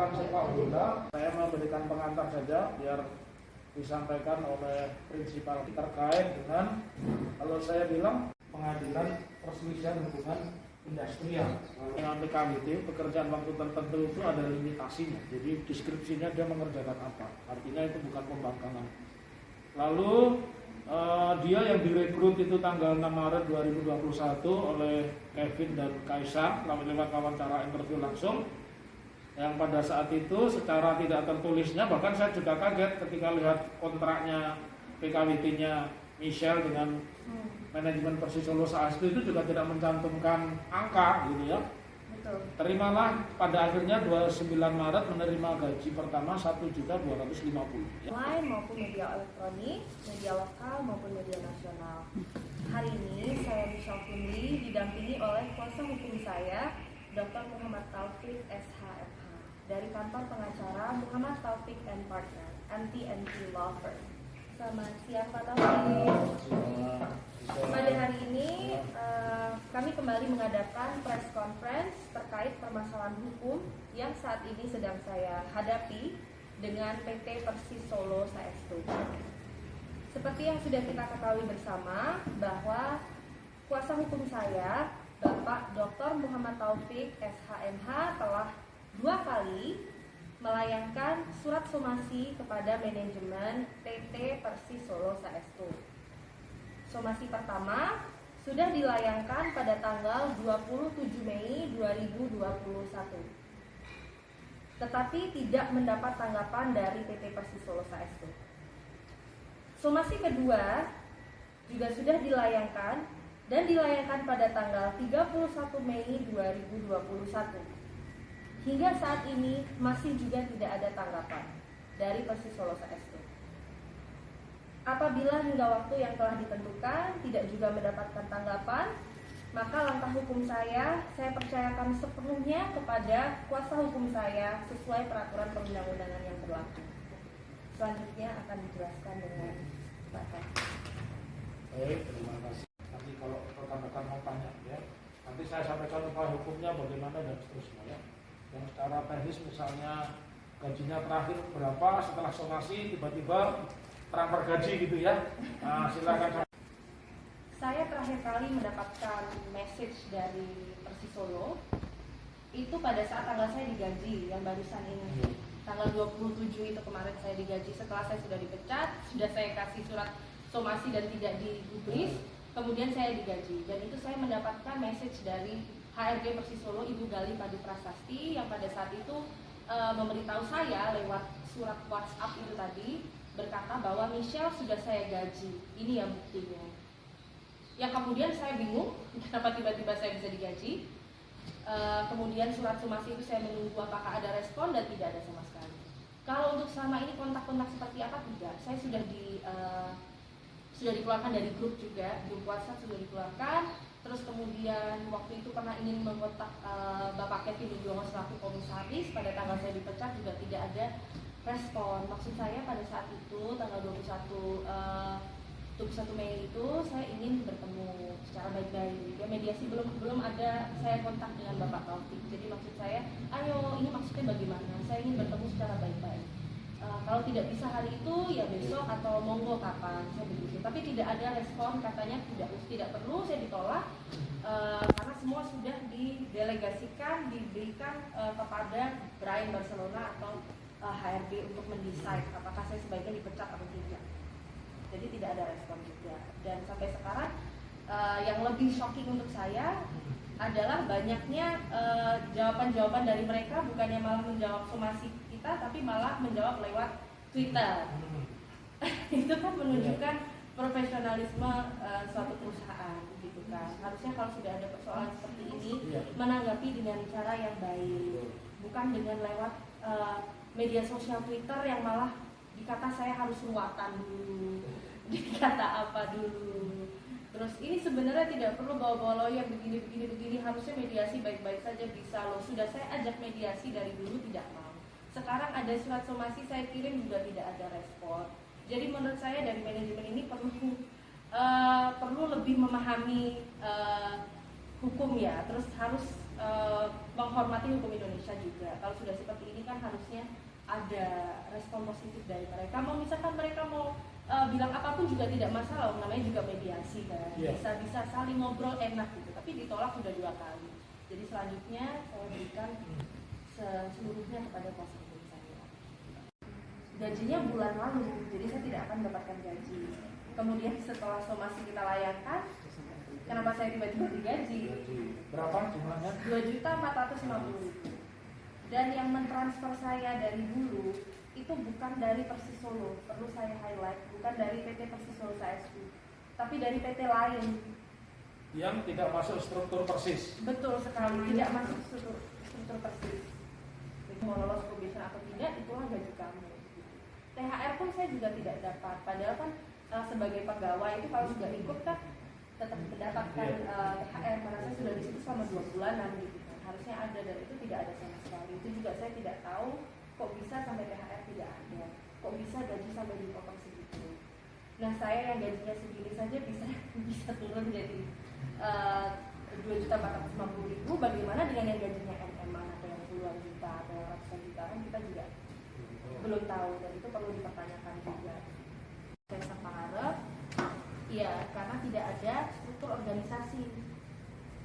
pertukaran sepak bola. Saya memberikan pengantar saja biar disampaikan oleh prinsipal terkait dengan, kalau saya bilang, pengadilan perselisihan hubungan industrial. Dengan PKWT, pekerjaan waktu tertentu itu ada limitasinya. Jadi deskripsinya dia mengerjakan apa. Artinya itu bukan pembangkangan. Lalu dia yang direkrut itu tanggal 6 Maret 2021 oleh Kevin dan Kaisar lewat wawancara interview langsung, yang pada saat itu secara tidak tertulisnya, bahkan saya juga kaget ketika lihat kontraknya PKWT-nya Michelle dengan manajemen Persis Solo Saestu itu juga tidak mencantumkan angka gitu ya. Betul. Terimalah pada akhirnya 29 Maret menerima gaji pertama 1.250.000. Online maupun media elektronik, media lokal maupun media nasional. Hari ini saya Michelle Finley didampingi oleh kuasa hukum saya, Dr. Muhammad Taufik SHMH dari kantor pengacara Muhammad Taufik and Partner, MT&T Law Firm. Selamat siang Pak Taufik. Pada hari ini kami kembali mengadakan press conference terkait permasalahan hukum yang saat ini sedang saya hadapi dengan PT Persis Solo Saestu. Seperti yang sudah kita ketahui bersama bahwa kuasa hukum saya, Bapak Dr. Muhammad Taufik SHMH, telah 2 kali melayangkan surat somasi kepada manajemen PT Persis Solo Saestu. Somasi pertama sudah dilayangkan pada tanggal 27 Mei 2021. Tetapi tidak mendapat tanggapan dari PT Persis Solo Saestu. Somasi kedua juga sudah dilayangkan dan dilayangkan pada tanggal 31 Mei 2021. Hingga saat ini masih juga tidak ada tanggapan dari Persis Solo Saestu. Apabila hingga waktu yang telah ditentukan tidak juga mendapatkan tanggapan, maka langkah hukum saya percayakan sepenuhnya kepada kuasa hukum saya sesuai peraturan perundang-undangan yang berlaku. Selanjutnya akan dijelaskan dengan Bapak. Baik, terima kasih. Nanti kalau rekan-rekan mau tanya ya, nanti saya sampaikan upaya hukumnya bagaimana dan seterusnya ya. Yang secara teknis misalnya gajinya terakhir berapa setelah somasi tiba-tiba transfer gaji gitu ya. Nah, silakan. Saya terakhir kali mendapatkan message dari Persis Solo itu pada saat tanggal saya digaji yang barusan ini. Tanggal 27 itu kemarin saya digaji setelah saya sudah dipecat, sudah saya kasih surat somasi dan tidak digubris, kemudian saya digaji. Dan itu saya mendapatkan message dari HRD Persis Solo Ibu Gali Padu Prasasti yang pada saat itu memberitahu saya lewat surat WhatsApp itu tadi, berkata bahwa Michelle sudah saya gaji, ini ya buktinya. Yang kemudian saya bingung kenapa tiba-tiba saya bisa digaji. Kemudian surat somasi itu saya menunggu apakah ada respon dan tidak ada sama sekali. Kalau untuk selama ini kontak-kontak seperti apa tidak, saya sudah dikeluarkan dari grup juga, grup WhatsApp sudah dikeluarkan. Terus kemudian waktu itu pernah ingin mengontak Bapak Kevin Wijono selaku komisaris, pada tanggal saya dipecat juga tidak ada respon. Maksud saya pada saat itu tanggal 21 Mei itu saya ingin bertemu secara baik-baik. Ya, mediasi belum ada saya kontak dengan Bapak Taufik. Jadi maksud saya, ayo ini maksudnya bagaimana? Saya ingin bertemu secara baik-baik. Kalau tidak bisa hari itu ya besok atau monggo kapan, saya begitu. Tapi tidak ada respon, katanya tidak perlu, saya ditolak karena semua sudah didelegasikan, diberikan kepada Brian Barcelona atau HRD untuk mendesain apakah saya sebaiknya dipecat atau tidak. Jadi tidak ada respon juga. Dan sampai sekarang yang lebih shocking untuk saya adalah banyaknya jawaban-jawaban dari mereka, bukannya malah menjawab somasi kita, tapi malah menjawab lewat Twitter. Itu kan menunjukkan profesionalisme suatu perusahaan, gitu kan. Harusnya kalau sudah ada persoalan seperti ini menanggapi dengan cara yang baik, bukan dengan lewat media sosial Twitter yang malah dikata saya harus ruatan dulu, dikata apa dulu. Terus ini sebenarnya tidak perlu bawa-bawa lawyer begini, harusnya mediasi baik-baik saja bisa loh. Sudah saya ajak mediasi dari dulu tidak mau. Sekarang ada surat somasi saya kirim juga tidak ada respon. Jadi menurut saya dari manajemen ini perlu lebih memahami hukum ya. Terus harus menghormati hukum Indonesia juga. Kalau sudah seperti ini kan harusnya ada respon positif dari mereka. Mau misalkan mereka mau bilang apapun juga tidak masalah, namanya juga mediasi kan. Bisa saling ngobrol enak gitu. Tapi ditolak sudah 2 kali. Jadi selanjutnya saya berikan seluruhnya kepada kuasa hukum saya. Gajinya bulan lalu, jadi saya tidak akan mendapatkan gaji. Kemudian setelah somasi kita layangkan, kenapa saya tiba-tiba digaji? Berapa jumlahnya? 2.450.000. Dan yang mentransfer saya dari dulu itu bukan dari Persis Solo, perlu saya highlight, bukan dari PT Persis Solo KSU, tapi dari PT lain yang tidak masuk struktur Persis. Betul sekali, tidak masuk struktur Persis. Jadi mau lolos probation atau tidak, itulah gaji kamu. THR pun saya juga tidak dapat, padahal kan sebagai pegawai itu kalau sudah ikut kan tetap mendapatkan THR, karena saya sudah di situ selama 2 bulanan gitu kan. Harusnya ada, dan itu tidak ada sama sekali. Itu juga saya tidak tahu kok bisa sampai THR tidak ada, kok bisa gaji sampai dipotong segitu. Nah, saya yang gajinya segini saja bisa turun jadi 2.450.000. Bagaimana dengan yang gajinya MM-an atau yang puluhan juta atau yang ratusan juta, kan kita juga belum tahu, dan itu perlu dipertanyakan juga. Saya sangat mengharap, ya, karena tidak ada struktur organisasi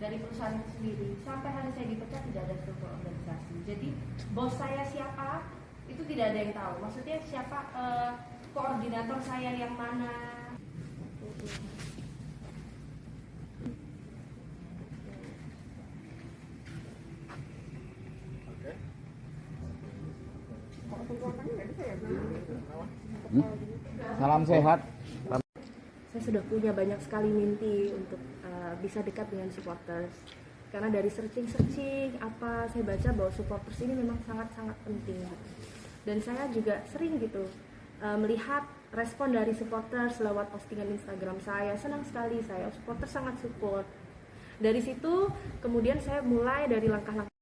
dari perusahaan itu sendiri. Sampai hari saya dipecat tidak ada struktur organisasi. Jadi bos saya siapa itu tidak ada yang tahu. Maksudnya siapa koordinator saya yang mana. Salam sehat. Saya sudah punya banyak sekali mimpi untuk bisa dekat dengan supporters. Karena dari searching apa saya baca bahwa supporters ini memang sangat-sangat penting. Dan saya juga sering gitu melihat respon dari supporters lewat postingan Instagram saya. Senang sekali, saya supporters sangat support. Dari situ kemudian saya mulai dari langkah-langkah